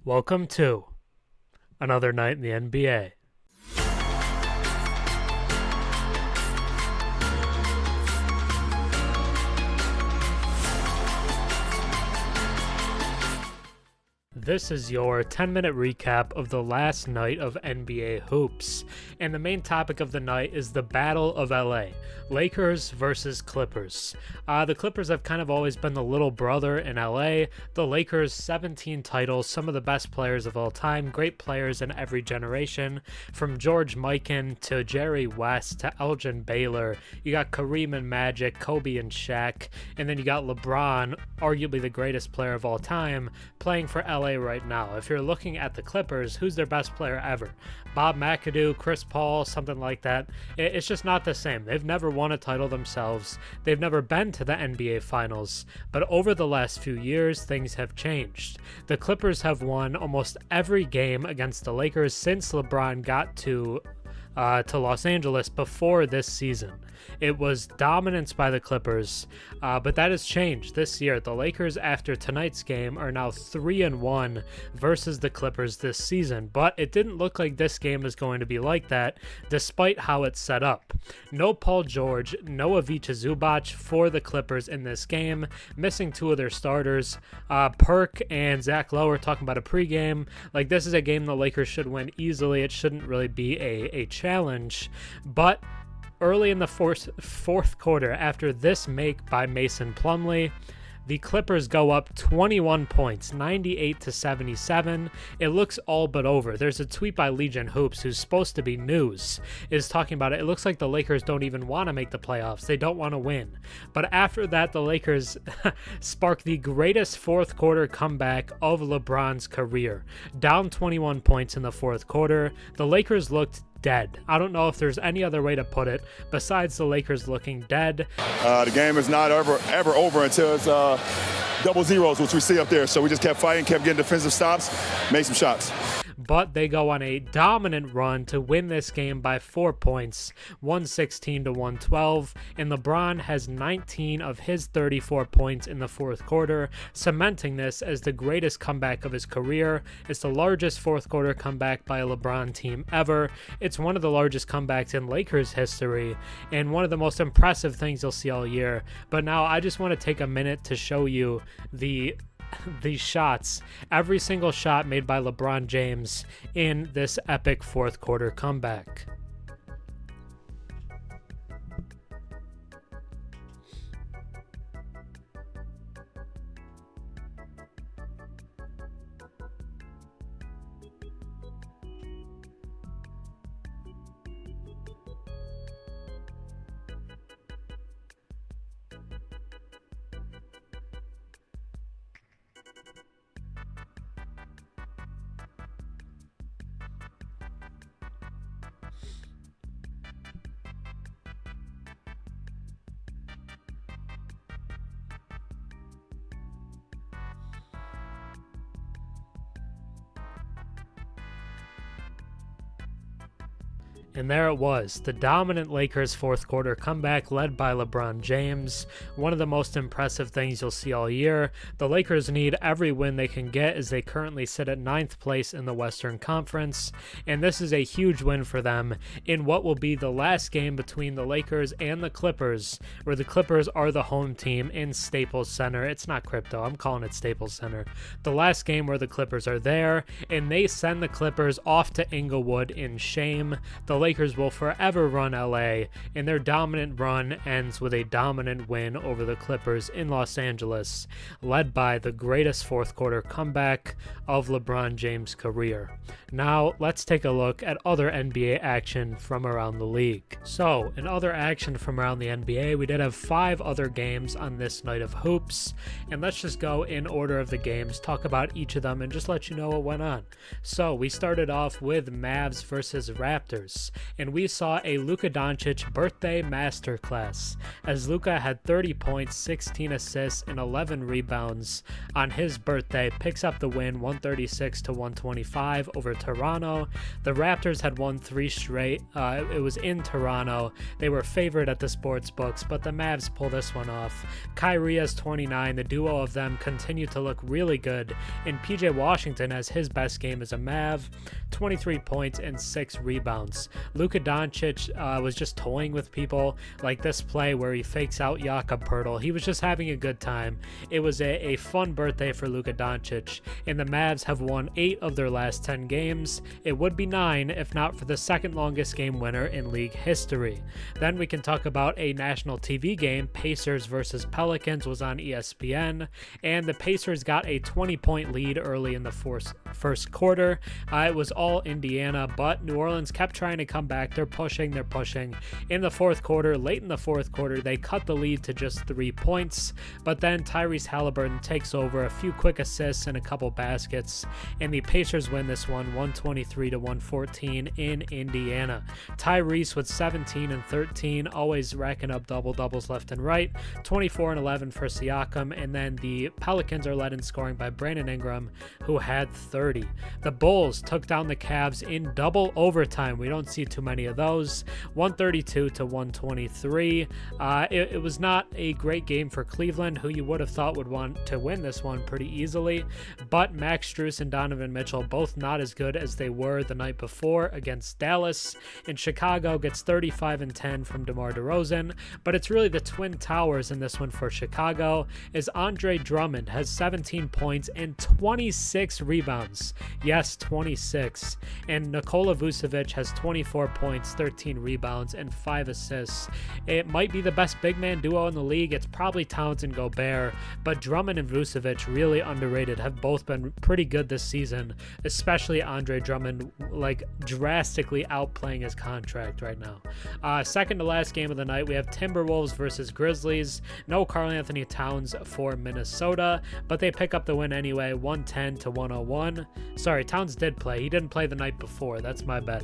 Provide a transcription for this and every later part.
Welcome to another night in the NBA. This is your 10-minute recap of the last night of NBA hoops, and the main topic of the night is the Battle of LA, Lakers versus Clippers. The Clippers have kind of always been the little brother in LA. The Lakers, 17 titles, some of the best players of all time, great players in every generation, from George Mikan to Jerry West to Elgin Baylor. You got Kareem and Magic, Kobe and Shaq, and then you got LeBron, arguably the greatest player of all time, playing for LA right now. If you're looking at the Clippers, who's their best player ever? Bob McAdoo, Chris Paul, something like that. It's just not the same. They've never won a title themselves. They've never been to the NBA Finals. But over the last few years, things have changed. The Clippers have won almost every game against the Lakers since LeBron got to Los Angeles before this season. It was dominance by the Clippers, but that has changed this year. The Lakers, after tonight's game, are now 3-1 versus the Clippers this season, but it didn't look like this game is going to be like that, despite how it's set up. No Paul George, no Ivica Zubac for the Clippers in this game, missing two of their starters. Perk and Zach Lowe are talking about a pregame. Like, this is a game the Lakers should win easily. It shouldn't really be a challenge, but early in the fourth quarter, after this make by Mason Plumlee, the Clippers go up 21 points, 98-77. It looks all but over. There's a tweet by Legion Hoops, who's supposed to be news, is talking about it. It looks like the Lakers don't even want to make the playoffs. They don't want to win. But after that, the Lakers spark the greatest fourth quarter comeback of LeBron's career. Down 21 points in the fourth quarter. The Lakers looked dead. I don't know if there's any other way to put it besides the Lakers looking dead. The game is not ever over until it's double zeros, which we see up there. So we just kept fighting, kept getting defensive stops, made some shots. But they go on a dominant run to win this game by 4 points, 116-112, and LeBron has 19 of his 34 points in the fourth quarter, cementing this as the greatest comeback of his career. It's the largest fourth quarter comeback by a LeBron team ever. It's one of the largest comebacks in Lakers history, and one of the most impressive things you'll see all year. But now I just want to take a minute to show you these shots, every single shot made by LeBron James in this epic fourth quarter comeback. And there it was, the dominant Lakers fourth quarter comeback led by LeBron James. One of the most impressive things you'll see all year. The Lakers need every win they can get as they currently sit at 9th place in the Western Conference. And this is a huge win for them in what will be the last game between the Lakers and the Clippers, where the Clippers are the home team in Staples Center. It's not Crypto, I'm calling it Staples Center. The last game where the Clippers are there, and they send the Clippers off to Inglewood in shame. The Lakers will forever run LA, and their dominant run ends with a dominant win over the Clippers in Los Angeles, led by the greatest fourth quarter comeback of LeBron James' career. Now, let's take a look at other NBA action from around the league. So, in other action from around the NBA, we did have 5 other games on this night of hoops, and let's just go in order of the games, talk about each of them, and just let you know what went on. So, we started off with Mavs versus Raptors. Clippers, and we saw a Luka Doncic birthday masterclass, as Luka had 30 points, 16 assists, and 11 rebounds on his birthday, picks up the win 136-125 over Toronto. The Raptors had won 3 straight. It was in Toronto. They were favored at the sports books, but the Mavs pull this one off. Kyrie has 29. The duo of them continue to look really good, and PJ Washington has his best game as a Mav, 23 points and 6 rebounds. Luka Doncic was just toying with people, like this play where he fakes out Jakob Poeltl. He was just having a good time. It was a fun birthday for Luka Doncic, and the Mavs have won 8 of their last 10 games. It would be 9 if not for the second longest game winner in league history. Then we can talk about a national TV game. Pacers versus Pelicans was on ESPN, and the Pacers got a 20-point lead early in the first quarter. It was all Indiana, but New Orleans kept trying to come back. They're pushing. In the fourth quarter, late in the fourth quarter, they cut the lead to just 3 points, but then Tyrese Halliburton takes over, a few quick assists and a couple baskets, and the Pacers win this one 123-114 in Indiana. Tyrese with 17 and 13, always racking up double-doubles left and right, 24 and 11 for Siakam, and then the Pelicans are led in scoring by Brandon Ingram, who had 30. The Bulls took down the Cavs in double overtime. We don't see too many of those. 132-123. It was not a great game for Cleveland, who you would have thought would want to win this one pretty easily, but Max Strus and Donovan Mitchell both not as good as they were the night before against Dallas, and Chicago gets 35 and 10 from DeMar DeRozan, but it's really the Twin Towers in this one for Chicago, as Andre Drummond has 17 points and 26 rebounds. Yes, 26. And Nikola Vucevic has 24 points, 13 rebounds, and 5 assists. It might be the best big man duo in the league. It's probably Towns and Gobert, but Drummond and Vucevic, really underrated, have both been pretty good this season, especially Andre Drummond, like drastically outplaying his contract right now. Second to last game of the night, we have Timberwolves versus Grizzlies. No Karl-Anthony Towns for Minnesota, but they pick up the win anyway, 110-101. Sorry, Towns did play. He didn't play the night before. That's my bad.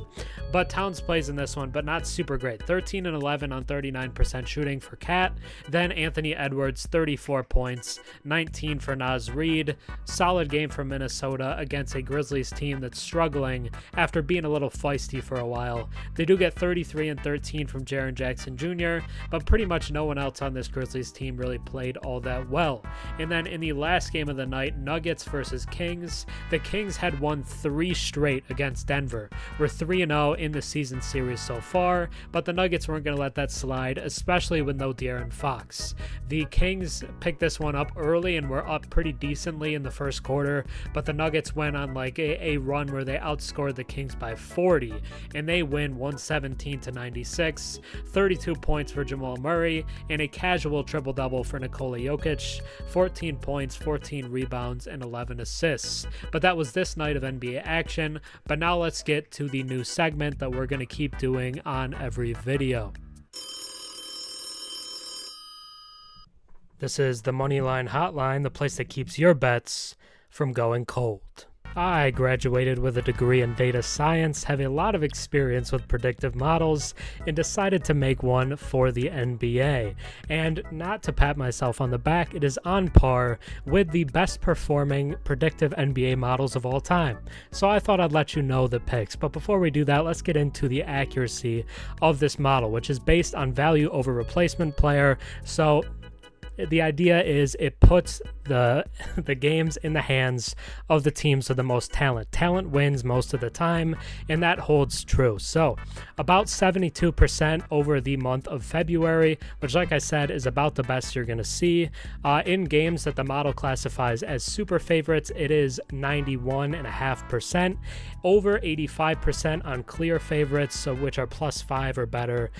But Towns plays in this one, but not super great. 13 and 11 on 39% shooting for Cat. Then Anthony Edwards, 34 points, 19 for Naz Reid. Solid game for Minnesota against a Grizzlies team that's struggling after being a little feisty for a while. They do get 33 and 13 from Jaren Jackson Jr., but pretty much no one else on this Grizzlies team really played all that well. And then in the last game of the night, Nuggets versus Kings. The Kings had won 3 straight against Denver. We're 3-0 in the season series so far, but the Nuggets weren't going to let that slide, especially with no De'Aaron Fox. The Kings picked this one up early and were up pretty decently in the first quarter, but the Nuggets went on like a run where they outscored the Kings by 40, and they win 117-96, 32 points for Jamal Murray, and a casual triple-double for Nikola Jokic, 14 points, 14 rebounds, and 11 assists. But that was this night of NBA action, but now let's get to the new segment that we're going to keep doing on every video. This is the Moneyline Hotline, the place that keeps your bets from going cold. I graduated with a degree in data science, have a lot of experience with predictive models, and decided to make one for the NBA. And not to pat myself on the back, it is on par with the best performing predictive NBA models of all time. So I thought I'd let you know the picks. But before we do that, let's get into the accuracy of this model, which is based on value over replacement player. So the idea is it puts the games in the hands of the teams with the most talent. Talent wins most of the time, and that holds true. So about 72% over the month of February, which, like I said, is about the best you're going to see. In games that the model classifies as super favorites, it is 91.5%. Over 85% on clear favorites, so which are +5 or better.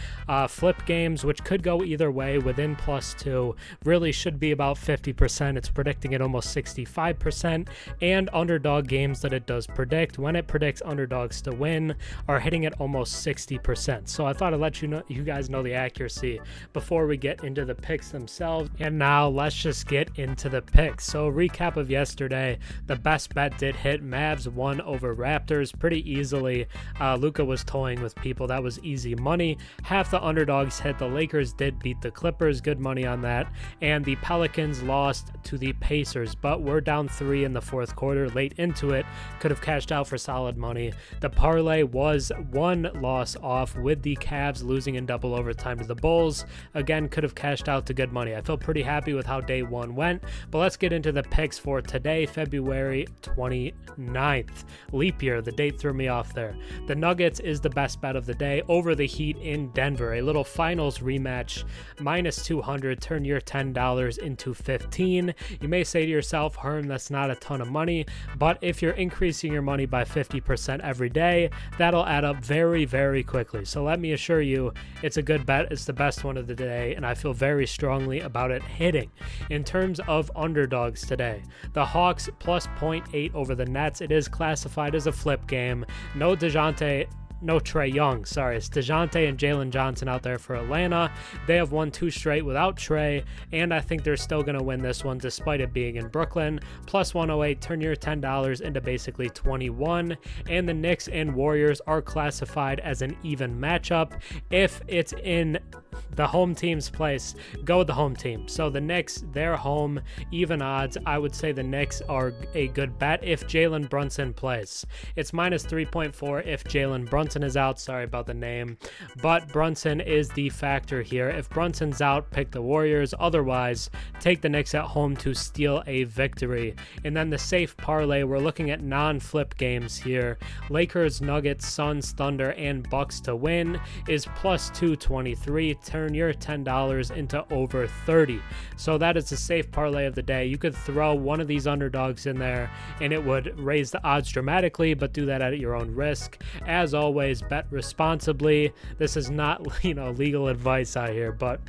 Flip games, which could go either way, within +2. really should be about 50%. It's predicting it almost 65%, and underdog games that it does predict, when it predicts underdogs to win, are hitting it almost 60%. So I thought I'd let you guys know the accuracy before we get into the picks themselves. And now let's just get into the picks. So recap of yesterday, the best bet did hit. Mavs won over Raptors pretty easily. Luka was toying with people. That was easy money. Half the underdogs hit. The Lakers did beat the Clippers. Good money on that. And the Pelicans lost to the Pacers, but we're down 3 in the fourth quarter. Late into it, could have cashed out for solid money. The parlay was 1 loss off, with the Cavs losing in double overtime to the Bulls. Again, could have cashed out to good money. I feel pretty happy with how day 1 went, but let's get into the picks for today, February 29th. Leap year, the date threw me off there. The Nuggets is the best bet of the day over the Heat in Denver. A little finals rematch, minus 200, turn your $10 into 15. You may say to yourself, Herm, that's not a ton of money, but if you're increasing your money by 50% every day, that'll add up very, very quickly. So let me assure you, it's a good bet. It's the best one of the day, and I feel very strongly about it hitting. In terms of underdogs today, the Hawks plus 0.8 over the Nets. It is classified as a flip game. No Trae Young, sorry. It's DeJounte and Jalen Johnson out there for Atlanta. They have won 2 straight without Trae, and I think they're still going to win this one despite it being in Brooklyn. Plus 108, turn your $10 into basically 21. And the Knicks and Warriors are classified as an even matchup. If it's in the home team's place, go with the home team. So the Knicks, they're home, even odds. I would say the Knicks are a good bet if Jalen Brunson plays. It's minus 3.4 if Jalen Brunson is out. Sorry about the name, but Brunson is the factor here. If Brunson's out, pick the Warriors. Otherwise, take the Knicks at home to steal a victory. And then the safe parlay, we're looking at non-flip games here. Lakers, Nuggets, Suns, Thunder, and Bucks to win is plus 223. Turn your $10 into over 30. So that is the safe parlay of the day. You could throw one of these underdogs in there and it would raise the odds dramatically, but do that at your own risk. As always, bet responsibly. This is not, legal advice out here, but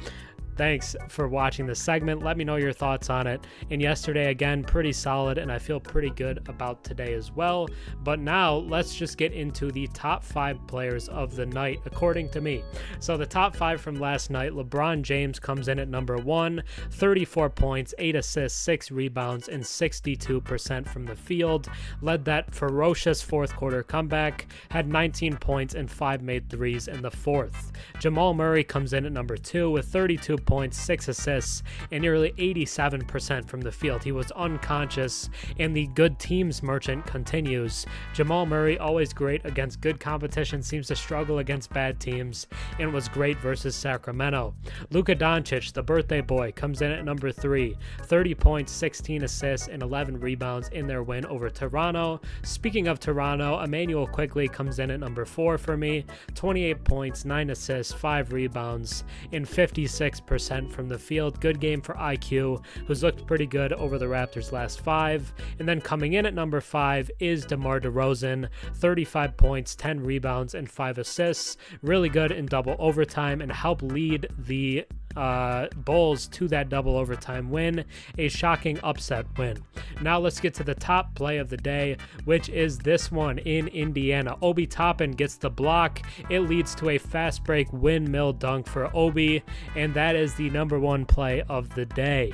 thanks for watching this segment. Let me know your thoughts on it. And yesterday, again, pretty solid, and I feel pretty good about today as well. But now let's just get into the top 5 players of the night, according to me. So the top 5 from last night, LeBron James comes in at number 1, 34 points, 8 assists, 6 rebounds, and 62% from the field. Led that ferocious fourth quarter comeback, had 19 points and 5 made threes in the fourth. Jamal Murray comes in at number 2 with 32 points, 6 assists, and nearly 87% from the field. He was unconscious, and the good teams merchant continues. Jamal Murray, always great against good competition, seems to struggle against bad teams, and was great versus Sacramento. Luka Doncic, the birthday boy, comes in at number 3, 30 points, 16 assists, and 11 rebounds in their win over Toronto. Speaking of Toronto, Emmanuel Quigley comes in at number 4 for me, 28 points, 9 assists, 5 rebounds, and 56% from the field. Good game for IQ, who's looked pretty good over the Raptors' last 5. And then coming in at number 5 is DeMar DeRozan, 35 points, 10 rebounds, and 5 assists. Really good in double overtime and helped lead the Bulls to that double overtime win, a shocking upset win. Now let's get to the top play of the day, which is this one in Indiana. Obi Toppin gets the block. It leads to a fast break windmill dunk for Obi, and that is the number 1 play of the day.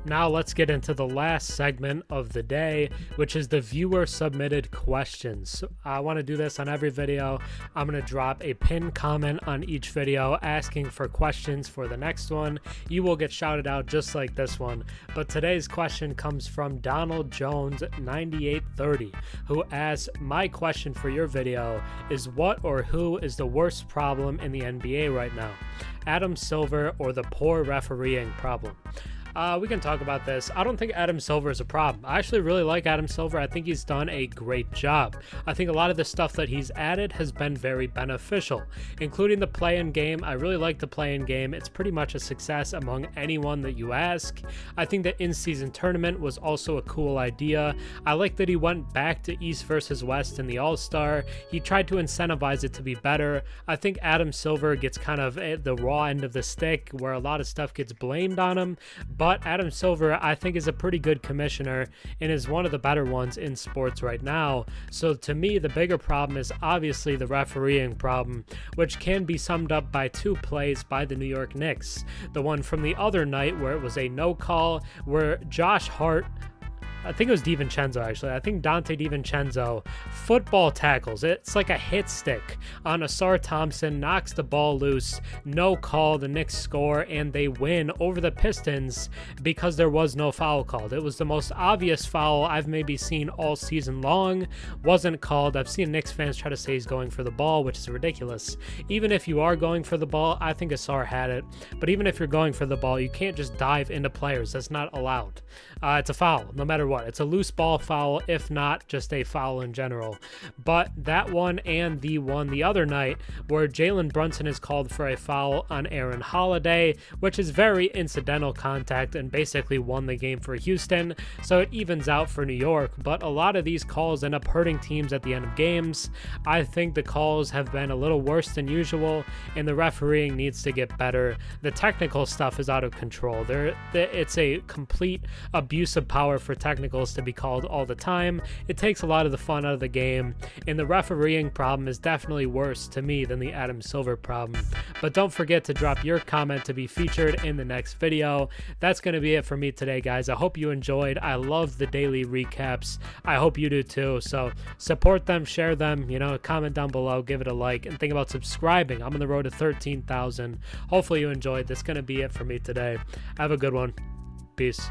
Now let's get into the last segment of the day, which is the viewer submitted questions. I want to do this on every video. I'm going to drop a pinned comment on each video asking for questions for the next one. You will get shouted out just like this one. But today's question comes from Donald Jones 9830, who asks, my question for your video is what or who is the worst problem in the NBA right now? Adam Silver or the poor refereeing problem? We can talk about this. I don't think Adam Silver is a problem. I actually really like Adam Silver. I think he's done a great job. I think a lot of the stuff that he's added has been very beneficial, including the play-in game. I really like the play-in game. It's pretty much a success among anyone that you ask. I think the in-season tournament was also a cool idea. I like that he went back to East versus West in the All-Star. He tried to incentivize it to be better. I think Adam Silver gets kind of the raw end of the stick where a lot of stuff gets blamed on him, but Adam Silver I think is a pretty good commissioner and is one of the better ones in sports right now. So to me, the bigger problem is obviously the refereeing problem, which can be summed up by two plays by the New York Knicks. The one from the other night where it was a no call where Josh Hart, I think it was DiVincenzo actually. I think Dante DiVincenzo football tackles. It's like a hit stick on Asar Thompson, knocks the ball loose, no call, the Knicks score, and they win over the Pistons because there was no foul called. It was the most obvious foul I've maybe seen all season long. Wasn't called. I've seen Knicks fans try to say he's going for the ball, which is ridiculous. Even if you are going for the ball, I think Asar had it. But even if you're going for the ball, you can't just dive into players. That's not allowed. It's a foul, no matter what. It's a loose ball foul, if not just a foul in general. But that one and the one the other night where Jalen Brunson is called for a foul on Aaron Holiday, which is very incidental contact and basically won the game for Houston, so it evens out for New York. But a lot of these calls end up hurting teams at the end of games. I think the calls have been a little worse than usual, and the refereeing needs to get better. The technical stuff is out of control. It's a complete abuse of power for technicals to be called all the time. It takes a lot of the fun out of the game, and the refereeing problem is definitely worse to me than the Adam Silver problem. But don't forget to drop your comment to be featured in the next video. That's going to be it for me today, guys. I hope you enjoyed. I love the daily recaps. I hope you do too. So support them, share them, comment down below, give it a like, and think about subscribing. I'm on the road to 13,000. Hopefully you enjoyed. That's going to be it for me today. Have a good one. Peace.